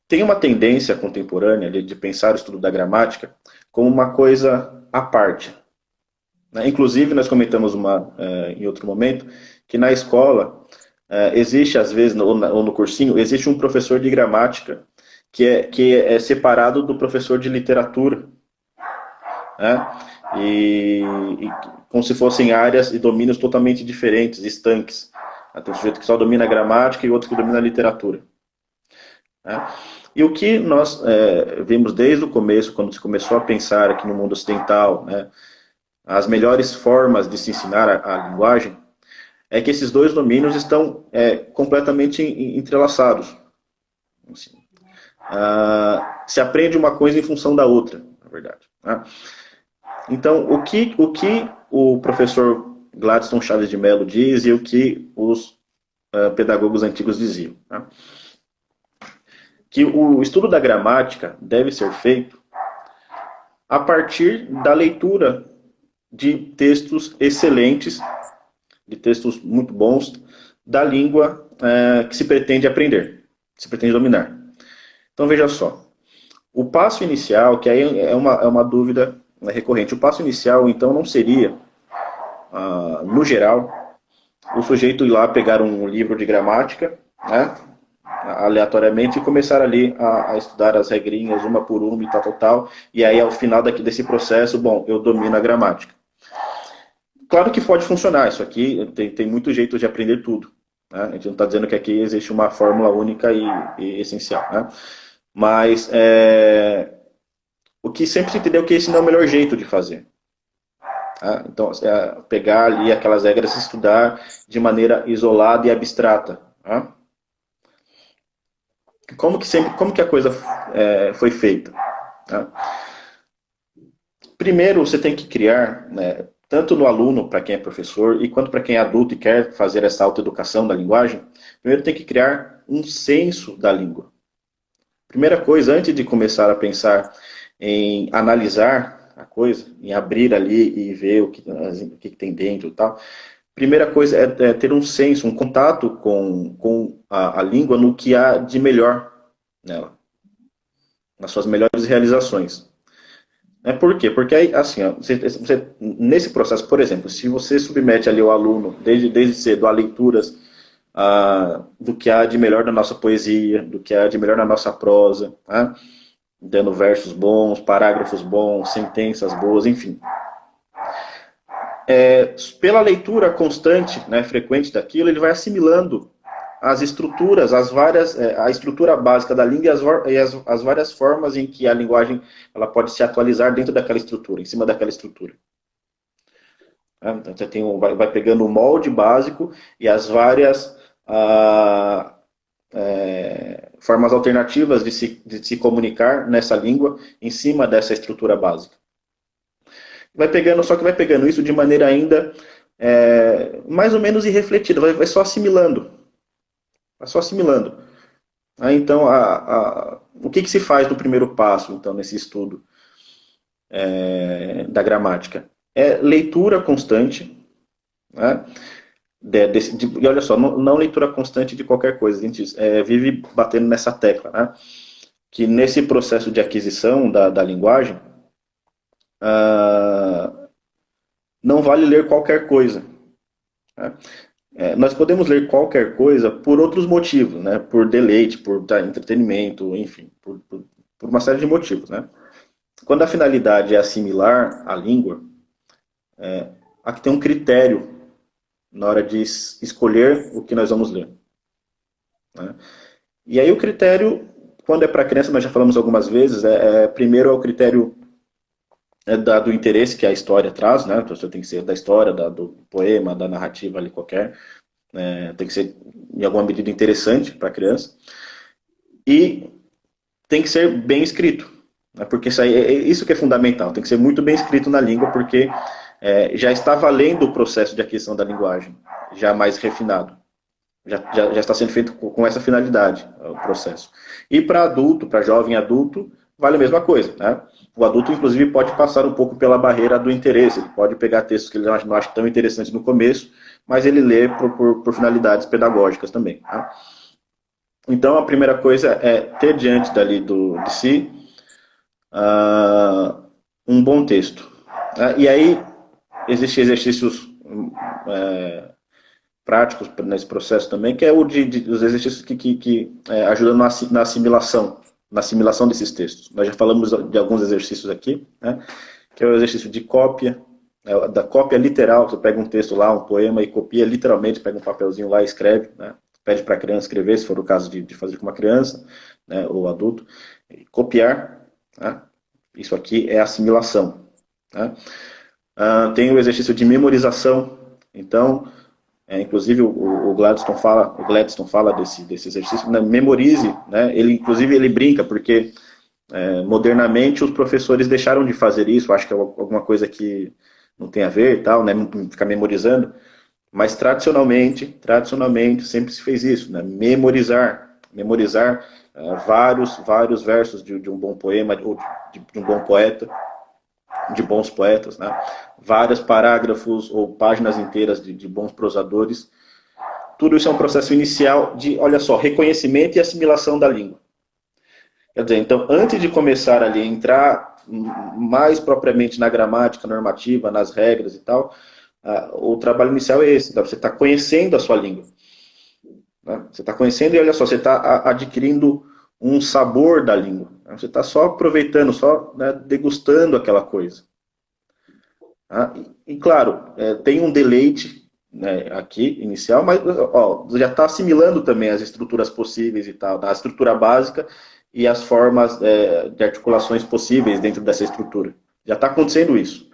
tem uma tendência contemporânea de pensar o estudo da gramática como uma coisa à parte, né? Inclusive, nós comentamos em outro momento que na escola existe, às vezes, ou no cursinho, existe um professor de gramática que é separado do professor de literatura, né? E, e como se fossem áreas e domínios totalmente diferentes, estanques. Tem um sujeito que só domina a gramática e outro que domina a literatura, né? E o que nós vimos desde o começo, quando se começou a pensar aqui no mundo ocidental, né, as melhores formas de se ensinar a linguagem, é que esses dois domínios estão completamente entrelaçados. Assim, se aprende uma coisa em função da outra, na verdade, né? Então, o que o professor Gladstone Chaves de Mello diz e o que os pedagogos antigos diziam, né? Que o estudo da gramática deve ser feito a partir da leitura de textos excelentes, de textos muito bons, da língua que se pretende aprender, se pretende dominar. Então veja só, o passo inicial, que aí é uma dúvida recorrente, o passo inicial então não seria, no geral, o sujeito ir lá pegar um livro de gramática, né, aleatoriamente, e começar ali a estudar as regrinhas uma por uma e tal, tal, tal, e aí ao final desse processo, bom, eu domino a gramática. Claro que pode funcionar, isso aqui tem muito jeito de aprender tudo, né? A gente não está dizendo que aqui existe uma fórmula única e essencial, né? Mas o que sempre se entendeu é que esse não é o melhor jeito de fazer. Tá? Então, pegar ali aquelas regras e estudar de maneira isolada e abstrata. Tá? Como que a coisa foi feita? Tá? Primeiro, você tem que criar, né, tanto no aluno, para quem é professor, e quanto para quem é adulto e quer fazer essa autoeducação da linguagem, primeiro tem que criar um senso da língua. Primeira coisa, antes de começar a pensar em analisar a coisa, em abrir ali e ver o que tem dentro e tal, primeira coisa é ter um senso, um contato com a língua no que há de melhor nela, nas suas melhores realizações. Por quê? Porque aí, assim, ó, nesse processo, por exemplo, se você submete ali o aluno, desde cedo, a leituras do que há de melhor na nossa poesia, do que há de melhor na nossa prosa, tá? Dando versos bons, parágrafos bons, sentenças boas, enfim. Pela leitura constante, né, frequente daquilo, ele vai assimilando as estruturas, a estrutura básica da língua e as várias formas em que a linguagem ela pode se atualizar dentro daquela estrutura, em cima daquela estrutura. Então você vai pegando o molde básico e as várias formas alternativas de se comunicar nessa língua em cima dessa estrutura básica. Só que vai pegando isso de maneira ainda mais ou menos irrefletida, vai só assimilando. Vai só assimilando. Então, o que se faz no primeiro passo, então, nesse estudo da gramática? É leitura constante, né? E olha só, não leitura constante de qualquer coisa, a gente vive batendo nessa tecla, né? Que nesse processo de aquisição da linguagem, não vale ler qualquer coisa, né? Nós podemos ler qualquer coisa por outros motivos, né? Por deleite, por entretenimento, enfim, por uma série de motivos, né? Quando a finalidade é assimilar a língua, aqui tem um critério na hora de escolher o que nós vamos ler, né? E aí o critério, quando é para criança, nós já falamos algumas vezes, primeiro é o critério do interesse que a história traz, né? Então, tem que ser da história, do poema, da narrativa ali qualquer, tem que ser em alguma medida interessante para a criança, e tem que ser bem escrito, né? Porque isso que é fundamental, tem que ser muito bem escrito na língua, porque já está valendo o processo de aquisição da linguagem, já mais refinado. Já está sendo feito com essa finalidade, o processo. E para adulto, para jovem adulto, vale a mesma coisa, né? O adulto, inclusive, pode passar um pouco pela barreira do interesse, ele pode pegar textos que ele não acha tão interessantes no começo, mas ele lê por finalidades pedagógicas também, tá? Então, a primeira coisa é ter diante dali de si um bom texto. E aí, existem exercícios práticos nesse processo também, que é os exercícios que ajudam na assimilação desses textos. Nós já falamos de alguns exercícios aqui, né, que é o exercício de cópia, da cópia literal. Você pega um texto lá, um poema, e copia literalmente, pega um papelzinho lá e escreve, né, pede para a criança escrever, se for o caso de fazer com uma criança, né, ou adulto, e copiar, né, isso aqui é assimilação. Né. Tem o exercício de memorização. Então, inclusive o Gladstone fala desse exercício, né, memorize, né, inclusive ele brinca, porque modernamente os professores deixaram de fazer isso, acho que é alguma coisa que não tem a ver e tal, né, ficar memorizando, mas tradicionalmente sempre se fez isso, né, memorizar vários versos de um bom poema, ou de um bom poeta, de bons poetas, né, vários parágrafos ou páginas inteiras de bons prosadores. Tudo isso é um processo inicial de, olha só, reconhecimento e assimilação da língua. Quer dizer, então, antes de começar ali a entrar mais propriamente na gramática normativa, nas regras e tal, o trabalho inicial é esse, você está conhecendo a sua língua. Né? Você está conhecendo e, olha só, você está adquirindo um sabor da língua. Né? Você está só aproveitando, só, né, degustando aquela coisa. E claro, tem um deleite, né, aqui, inicial, mas ó, já está assimilando também as estruturas possíveis e tal, a estrutura básica e as formas de articulações possíveis dentro dessa estrutura. Já está acontecendo isso.